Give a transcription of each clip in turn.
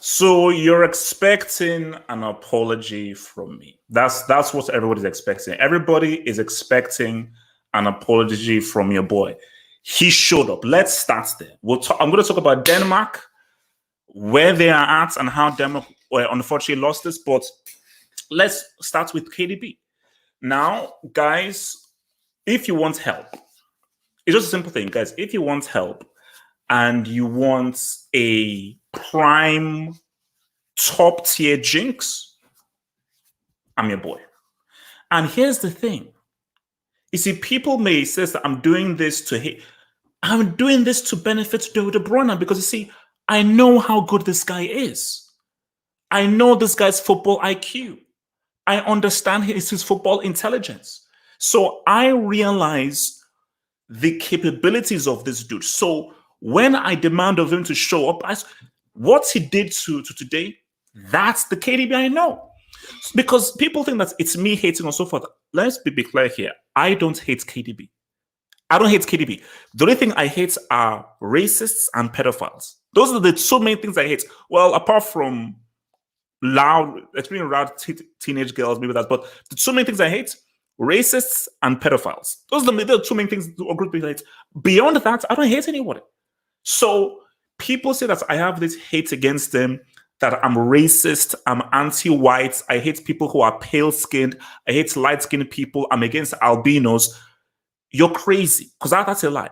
So you're expecting an apology from me. That's what everybody's expecting. Everybody is expecting an apology from your boy. He showed up. Let's start there. I'm going to talk about Denmark, where they are at, and how Denmark unfortunately lost this. But let's start with KDB. Now, guys, if you want help, it's just a simple thing, guys. If you want help and you want a prime top tier jinx, I'm your boy. And here's the thing. You see, people may say that I'm doing this to hate. I'm doing this to benefit De Bruyne because you see, I know how good this guy is. I know this guy's football IQ. I understand his football intelligence. So I realize the capabilities of this dude. So when I demand of him to show up, what he did to today, that's the KDB I know. Because people think that it's me hating or so forth. Let's be clear here. I don't hate KDB. I don't hate KDB. The only thing I hate are racists and pedophiles. Those are the two main things I hate. Well, apart from extremely loud teenage girls, maybe that. But the two main things I hate, racists and pedophiles. Those are the two main things or group people hate. Beyond that, I don't hate anybody. So people say that I have this hate against them, that I'm racist, I'm anti-white, I hate people who are pale-skinned, I hate light-skinned people, I'm against albinos. You're crazy, because that's a lie.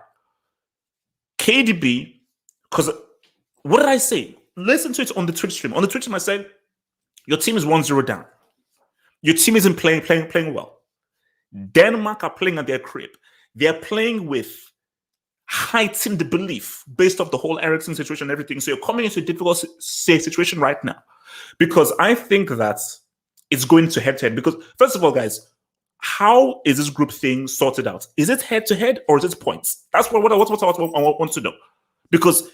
KDB, because what did I say? Listen to it on the Twitch stream. On the Twitch stream, I said, your team is 1-0 down. Your team isn't playing well. Denmark are playing at their crib. They're playing with heightened belief based off the whole Eriksen situation and everything. So you're coming into a difficult situation right now. Because I think that it's going to head-to-head. Because, first of all, guys, how is this group thing sorted out? Is it head-to-head or is it points? That's what I want to know. Because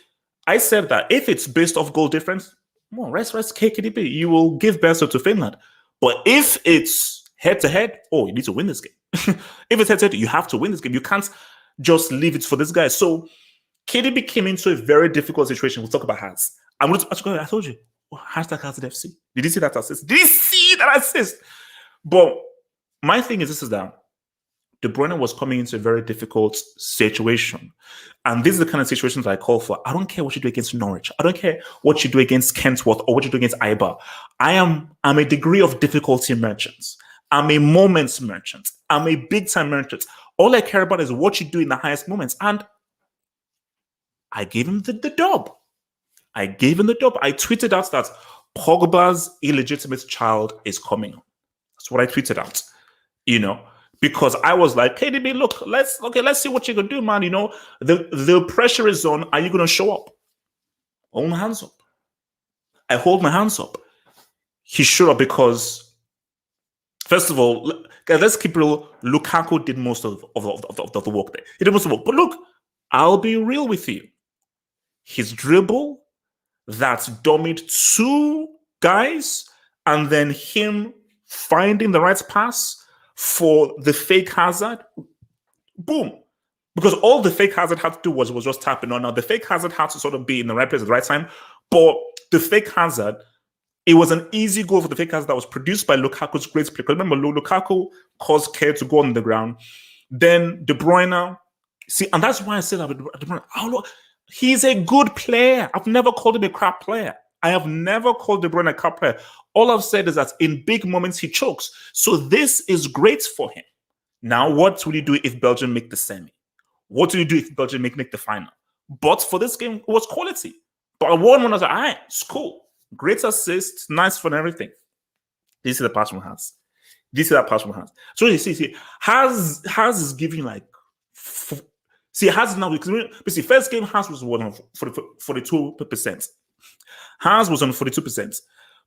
I said that if it's based off goal difference, well, rest KDB. You will give Belgium to Finland. But if it's head-to-head, you need to win this game. If it's head-to-head, you have to win this game. You can't just leave it for this guy. So KDB came into a very difficult situation. We'll talk about Hans. I told you, hashtag Hans FC. Did you see that assist? Did you see that assist? But my thing is, this is that De Bruyne was coming into a very difficult situation. And this is the kind of situations I call for. I don't care what you do against Norwich. I don't care what you do against Kentworth or what you do against Ibar. I'm a degree of difficulty merchant. I'm a moments merchant. I'm a big-time merchant. All I care about is what you do in the highest moments. And I gave him the dub. I tweeted out that Pogba's illegitimate child is coming on. That's what I tweeted out. Because I was like, KDB, look, let's see what you're gonna do, man. The pressure is on. Are you gonna show up? Hold my hands up. I hold my hands up. He showed up because, first of all, guys, let's keep real. Lukaku did most of the work there. He did most of the work. But look, I'll be real with you. His dribble, that dummied two guys, and then him finding the right pass for the fake Hazard, boom. Because all the fake Hazard had to do was just tapping on. Now, the fake Hazard had to sort of be in the right place at the right time. But the fake Hazard, it was an easy goal for the fake Hazard that was produced by Lukaku's great play. Because remember, Lukaku caused Care to go on the ground. Then De Bruyne, see, and that's why I said that De Bruyne, he's a good player. I've never called him a crap player. I have never called De Bruyne a crap player. All I've said is that in big moments, he chokes. So this is great for him. Now, what will you do if Belgium make the semi? What do you do if Belgium make the final? But for this game, it was quality. But I won when I was like, all right, it's cool. Great assist, nice for everything. This is the pass from Hans. This is that pass from Hans. So you see, Hans is giving like, see, Hans now, because the first game, Hans was on 42%. Hans was on 42%.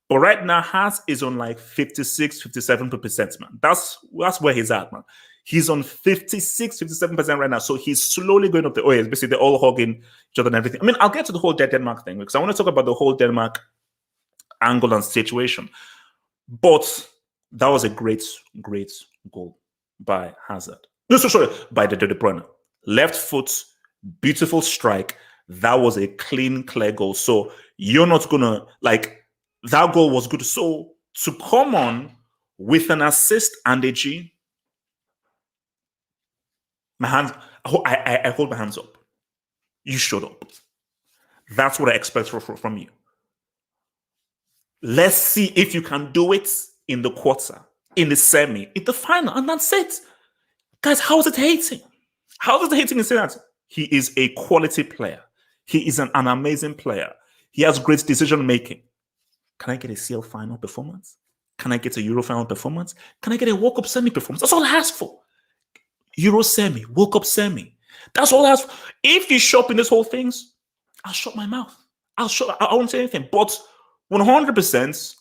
But right now, Hans is on like 56, 57%, man. That's where he's at, man. He's on 56, 57% right now. So he's slowly going up the OAS. Basically, they're all hugging each other and everything. I mean, I'll get to the whole Denmark thing because I want to talk about the whole Denmark angle and situation. But that was a great, great goal by Hazard. No, sorry, by De Bruyne. Left foot, beautiful strike. that was a clean, clear goal. So you're not gonna like that goal was good. So to come on with an assist and a G, my hands, I hold my hands up. You showed up. That's what I expect from you. Let's see if you can do it in the quarter, in the semi, in the final, and that's it. Guys, how is it hating? How is it hating in saying that? He is a quality player. He is an amazing player. He has great decision making. Can I get a CL final performance? Can I get a Euro final performance? Can I get a World Cup semi performance? That's all I ask for. Euro semi, World Cup semi. That's all I ask for. If you shop in this whole things, I'll shut my mouth. I won't say anything. But 100%,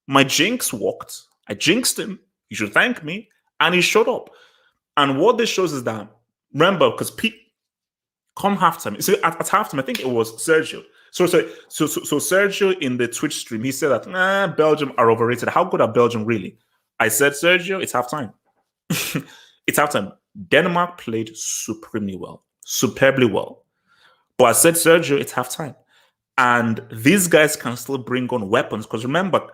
my jinx worked. I jinxed him. You should thank me. And he showed up. And what this shows is that, remember, because come halftime, so at halftime, I think it was Sergio. So Sergio in the Twitch stream, he said that Belgium are overrated. How good are Belgium really? I said, Sergio, it's halftime. It's halftime. Denmark played supremely well, superbly well. But I said, Sergio, it's halftime. And these guys can still bring on weapons. Because remember,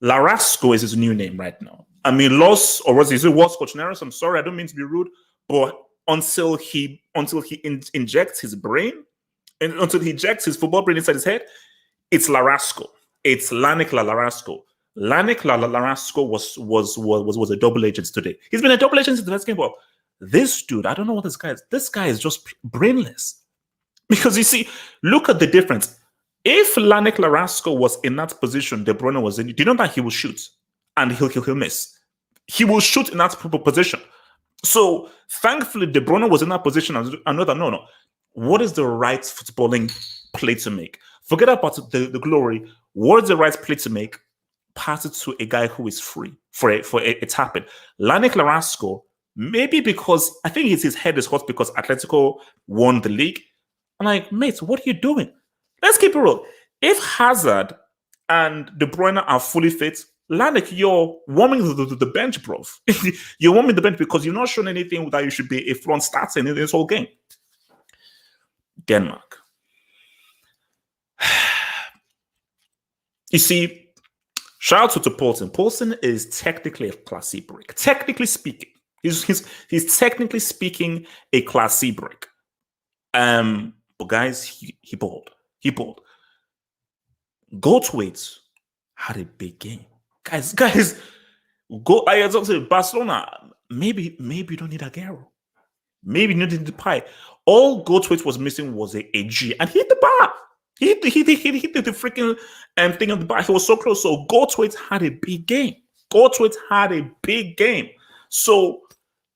Larasco is his new name right now. I mean, Los, or was it Coach Neres? I'm sorry, I don't mean to be rude, but until he injects his brain, and until he injects his football brain inside his head, it's Larasco. It's Lanik Larasco. Lanik Larasco was a double agent today. He's been a double agent since the first game. But this dude, I don't know what this guy is. This guy is just brainless. Because you see, look at the difference. If Lanik Larasco was in that position, De Bruyne was in, do you know that he will shoot and he'll miss? He will shoot in that position. So thankfully, De Bruyne was in that position. I know that no. What is the right footballing play to make? Forget about the glory. What is the right play to make? Pass it to a guy who is free for a tap-in. Lanik Larasco, maybe because I think his head is hot because Atletico won the league. I'm like, mate, what are you doing? Let's keep it real. If Hazard and De Bruyne are fully fit, Lanik, you're warming the bench, bro. You're warming the bench because you're not showing anything that you should be a front starter in this whole game. Denmark. You see, shout out to Poulsen. Poulsen is technically a Class C break. Technically speaking, he's technically speaking a Class C break. But guys, he balled. He balled. Goldthwait had a big game. Guys, go. I was also Barcelona. Maybe you don't need Aguero. Maybe you need the pie. All Goldthwait was missing was a G, and he hit the bar. He hit the freaking thing on the bar. He was so close. So Goldthwait had a big game. Goldthwait had a big game. So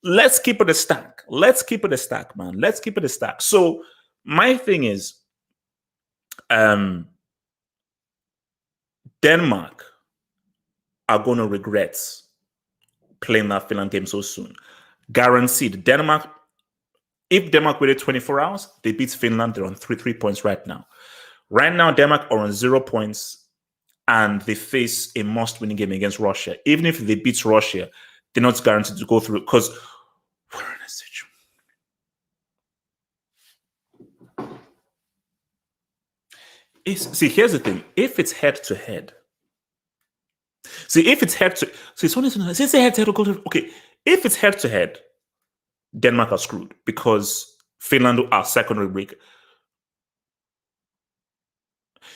let's keep it a stack. Let's keep it a stack, man. Let's keep it a stack. So my thing is, Denmark are going to regret playing that Finland game so soon. Guaranteed. Denmark, if Denmark waited 24 hours, they beat Finland. They're on 3 points right now. Right now, Denmark are on 0 points, and they face a must-winning game against Russia. Even if they beat Russia, they're not guaranteed to go through because we're in a situation. See, here's the thing. If it's head-to-head, if it's head-to-head, okay, if it's head-to-head, Denmark are screwed because Finland are secondary break.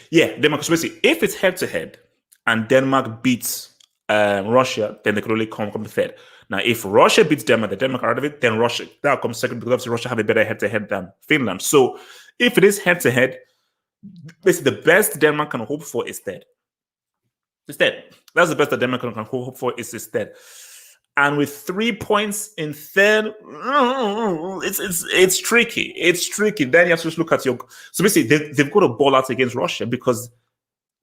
Yeah, Denmark. So basically, if it's head-to-head and Denmark beats Russia, then they could only come third. Now, if Russia beats Denmark, the Denmark are out of it, then Russia that comes second because obviously Russia have a better head-to-head than Finland. So if it is head-to-head, basically the best Denmark can hope for is third. It's third. That's the best that Denmark can hope for is third. And with 3 points in third, it's tricky. It's tricky. Then you have to just look at your. So basically, they've got a ball out against Russia because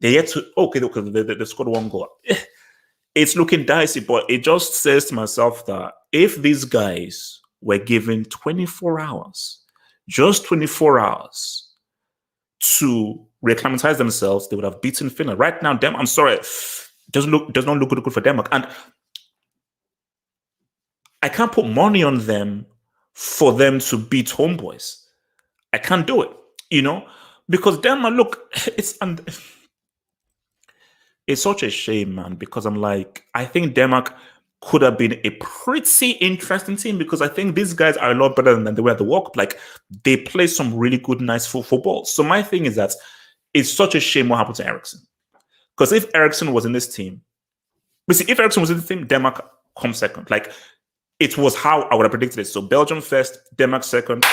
they yet to. Okay, they scored 1 goal. It's looking dicey, but it just says to myself that if these guys were given 24 hours, just 24 hours to reacclimatize themselves, they would have beaten Finland. Right now, I'm sorry, does not look good for Denmark. And I can't put money on them for them to beat Homeboys. I can't do it. you know, because Denmark, look, it's such a shame, man, because I'm like, I think Denmark could have been a pretty interesting team because I think these guys are a lot better than they were at the World Cup. Like, they play some really good, nice football. So my thing is that it's such a shame what happened to Ericsson. Because if Ericsson was in this team, if Ericsson was in the team, Denmark comes second. Like, it was how I would have predicted it. So Belgium first, Denmark second,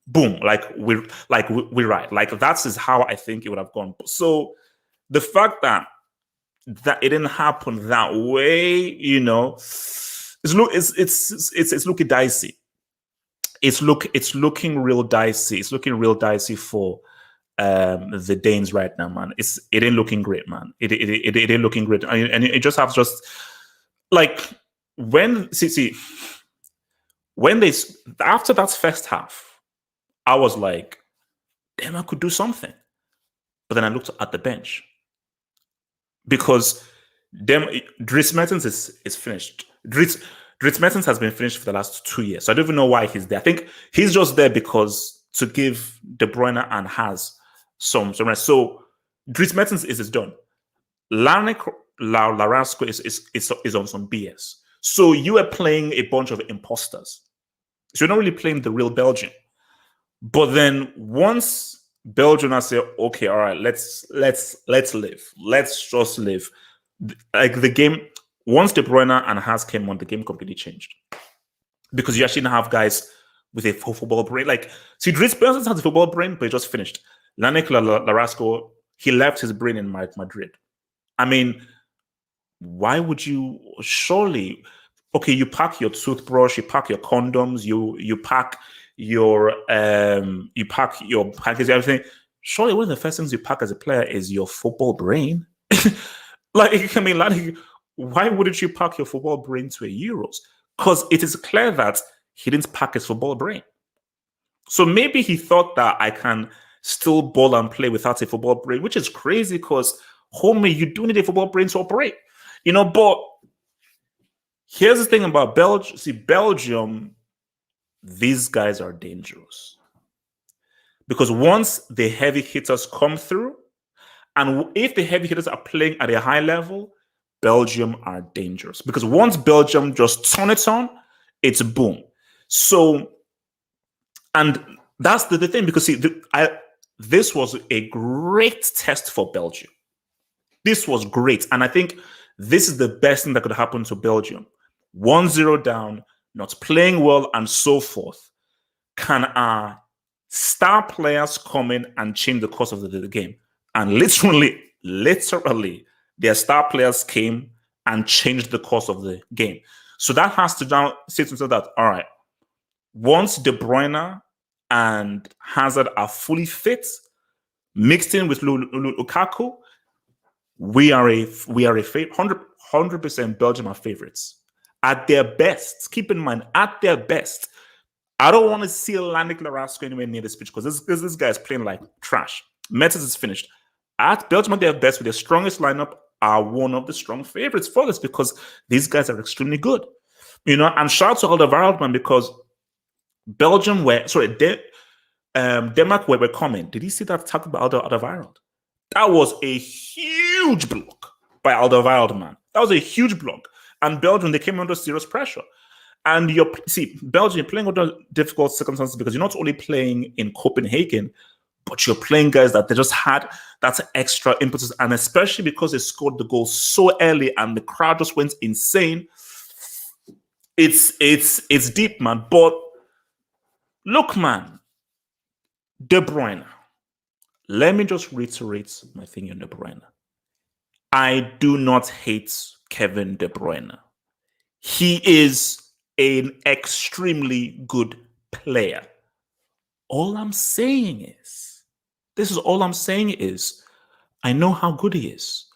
boom. We're right. Like, that's is how I think it would have gone. So the fact that it didn't happen that way, it's looking dicey. It's looking real dicey. It's looking real dicey for the Danes right now, man. It ain't looking great, man. It ain't looking great, and it just have just like when when they after that first half, I was like, damn, I could do something. But then I looked at the bench because Dries Mertens is finished. Dries Mertens has been finished for the last 2 years. So I don't even know why he's there. I think he's just there because to give De Bruyne and Has some rest. So Dries Mertens is done. Lanik Larasco is on some BS. So you are playing a bunch of imposters. So you're not really playing the real Belgian. But then once Belgium has said, okay, all right, let's live. Let's just live. Like the game, once De Bruyne and Has came on, the game completely changed. Because you actually have guys with a football brain. Like, see, Dries Mertens has a football brain, but he just finished. Lanik Larasco, he left his brain in Madrid. I mean, why would you? Surely, okay, you pack your toothbrush, you pack your condoms, you pack your package, everything. Surely, one of the first things you pack as a player is your football brain. Like, I mean, like, why wouldn't you pack your football brain to a Euros? Because it is clear that he didn't pack his football brain. So maybe he thought that I can still ball and play without a football brain, which is crazy because, homie, you do need a football brain to operate. But here's the thing about Belgium. See, Belgium, these guys are dangerous. Because once the heavy hitters come through, and if the heavy hitters are playing at a high level, Belgium are dangerous. Because once Belgium just turn it on, it's boom. So, and that's the thing, because see, this was a great test for Belgium. This was great. And I think this is the best thing that could happen to Belgium. 1-0 down, not playing well, and so forth. Can our star players come in and change the course of the game? And literally, their star players came and changed the course of the game. So that has to now say to himself that, all right, once De Bruyne and Hazard are fully fit, mixed in with Lukaku, we are a 100% Belgium are favorites. At their best, keep in mind, at their best, I don't want to see Lanik Larasco anywhere near this pitch because this guy is playing like trash. Mertens is finished. At Belgium at their best, with their strongest lineup, are one of the strong favorites for this because these guys are extremely good. And shout out to Alderweireld, man, because Belgium Denmark were coming. Did you see that attack by Alderweireld? That was a huge block by Alderweireld, man. That was a huge block. And Belgium, they came under serious pressure. And Belgium, you're playing under difficult circumstances because you're not only playing in Copenhagen, but you're playing guys that they just had that extra impetus. And especially because they scored the goal so early and the crowd just went insane. It's deep, man. But look, man, De Bruyne. Let me just reiterate my thing on De Bruyne. I do not hate Kevin De Bruyne. He is an extremely good player. All I'm saying is, I know how good he is.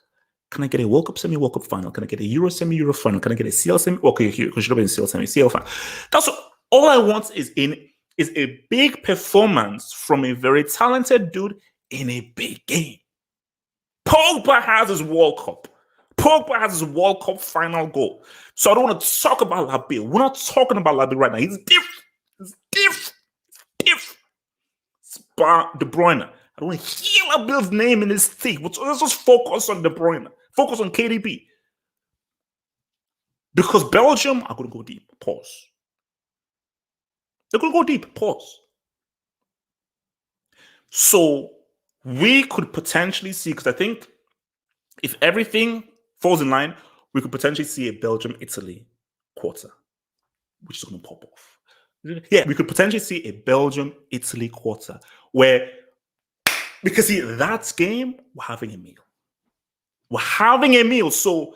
Can I get a World Cup semi-World Cup final? Can I get a Euro semi-Euro final? Can I get a CL semi? Okay, because should have been CL semi-CL final. That's all I want is a big performance from a very talented dude in a big game. Pogba has his World Cup. Pogba has his World Cup final goal. So I don't want to talk about Labil. We're not talking about Labil right now. He's different. De Bruyne. I don't want to hear Abel's name in this thing. Let's just focus on De Bruyne. Focus on KDB. Because Belgium are going to go deep. Pause. They're going to go deep. Pause. So we could potentially see, because I think if everything falls in line, we could potentially see a Belgium-Italy quarter, which is going to pop off. Yeah, we could potentially see a Belgium-Italy quarter where, because see, that game, we're having a meal. We're having a meal. So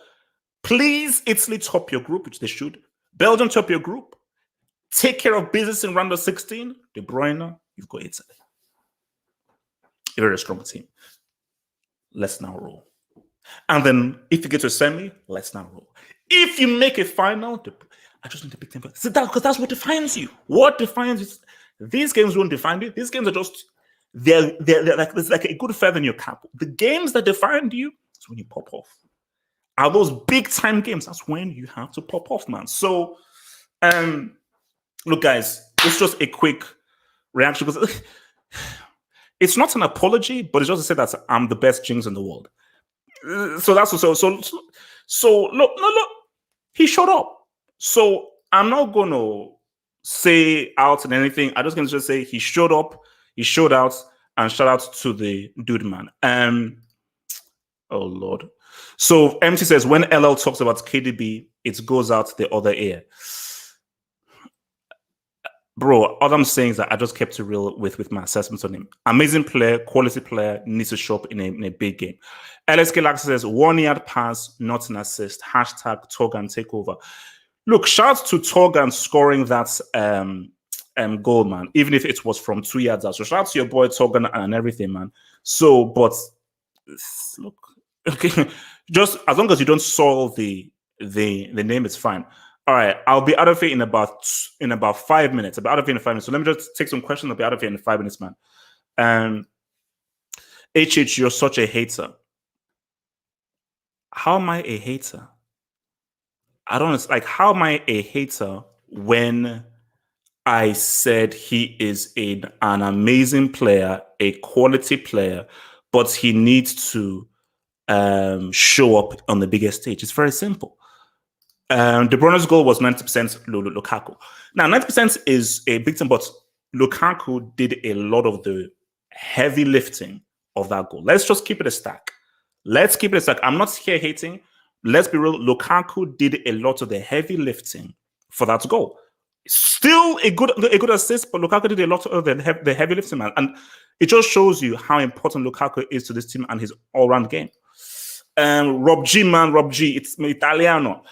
please, Italy top your group, which they should. Belgium top your group. Take care of business in round of 16. De Bruyne, you've got Italy. A very strong team. Let's now roll. And then if you get to a semi, let's now roll. If you make a final, I just need a big team. Because that's what defines you. What defines you? These games won't define you. These games are just, they're like, it's like a good feather in your cap. The games that define you is when you pop off. Are those big time games? That's when you have to pop off, man. So, look, guys, it's just a quick reaction because it's not an apology, but it's just to say that I'm the best jinx in the world. So that's so look, he showed up. So I'm not gonna say out and anything. I'm just gonna just say he showed up, he showed out, and shout out to the dude, man. Oh Lord. So MT says when LL talks about KDB, it goes out the other ear. Bro, all I'm saying is that I just kept it real with my assessments on him. Amazing player, quality player, needs to show up in a big game. LSK Lax says 1 yard pass, not an assist. Hashtag Torgan takeover. Look, shout to Torgan scoring that goal, man, even if it was from 2 yards out. So shout out to your boy Torgan and everything, man. So, but look, okay, just as long as you don't soil the name, it's fine. All right, I'll be out of here in about 5 minutes. I'll be out of here in 5 minutes. So let me just take some questions. I'll be out of here in 5 minutes, man. HH, you're such a hater. How am I a hater? I don't know. Like, how am I a hater when I said he is an amazing player, a quality player, but he needs to show up on the biggest stage? It's very simple. De Bruyne's goal was 90% Lukaku. Now, 90% is a big thing, but Lukaku did a lot of the heavy lifting of that goal. Let's just keep it a stack. Let's keep it a stack. I'm not here hating. Let's be real. Lukaku did a lot of the heavy lifting for that goal. Still a good assist, but Lukaku did a lot of the heavy lifting, man. And it just shows you how important Lukaku is to this team and his all-round game. Rob G, man, Rob G. It's Italiano.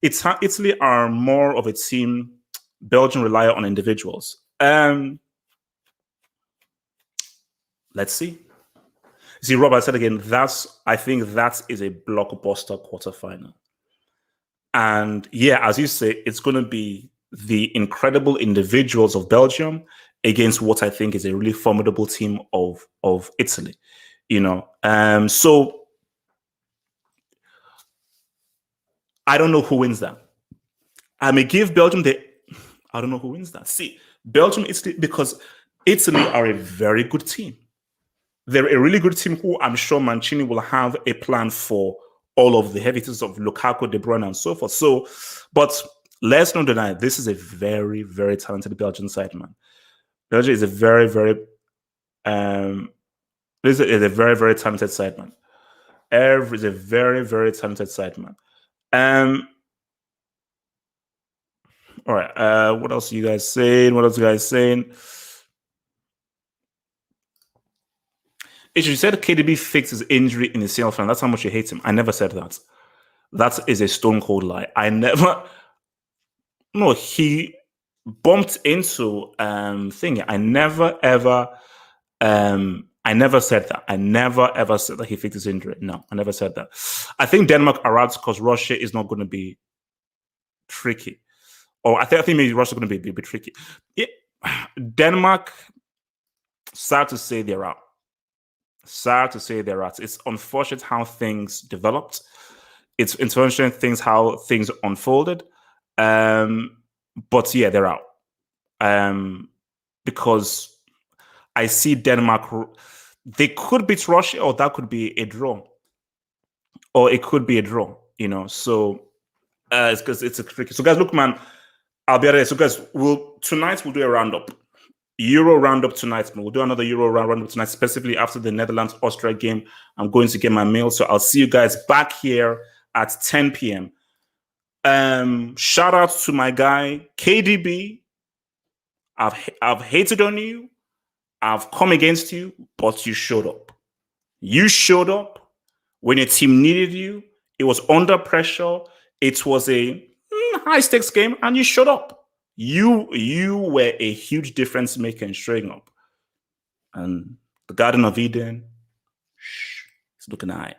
Italy are more of a team. Belgium rely on individuals. Let's see. See, Rob, I said again, I think that is a blockbuster quarterfinal. And yeah, as you say, it's going to be the incredible individuals of Belgium against what I think is a really formidable team of Italy. You know, so I don't know who wins that. I may give Belgium I don't know who wins that. See, Belgium, Italy, because Italy are a very good team. They're a really good team who I'm sure Mancini will have a plan for all of the heavy hitters of Lukaku, De Bruyne, and so forth. So, but let's not deny, this is a very, very talented Belgian side, man. Belgium is a very, very, this is a very, very talented side, man. Is a very, very talented side, man. All right. What else are you guys saying? What else are you guys saying? If you said KDB fixed his injury in the semi-final, that's how much you hate him. I never said that. That is a stone cold lie. I never. No, he bumped into thing. I never ever. I never said that. I never ever said that he fixed his injury. No, I never said that. I think Denmark are out because Russia is not going to be tricky. Or I think maybe Russia is going to be a bit tricky. Denmark, sad to say they're out. Sad to say they're out. It's unfortunate how things developed. It's unfortunate how things unfolded. But yeah, they're out. Because I see Denmark. They could beat Russia, or that could be a draw, or it could be a draw. So it's because it's a tricky. So guys, look, man, I'll be honest. So guys, tonight we'll do a roundup. Euro roundup tonight. We'll do another Euro roundup tonight, specifically after the Netherlands-Austria game. I'm going to get my mail, so I'll see you guys back here at 10 p.m. Shout out to my guy KDB. I've hated on you. I've come against you, but you showed up. You showed up when your team needed you. It was under pressure. It was a high-stakes game, and you showed up. You were a huge difference maker in showing up. And the Garden of Eden, it's looking high.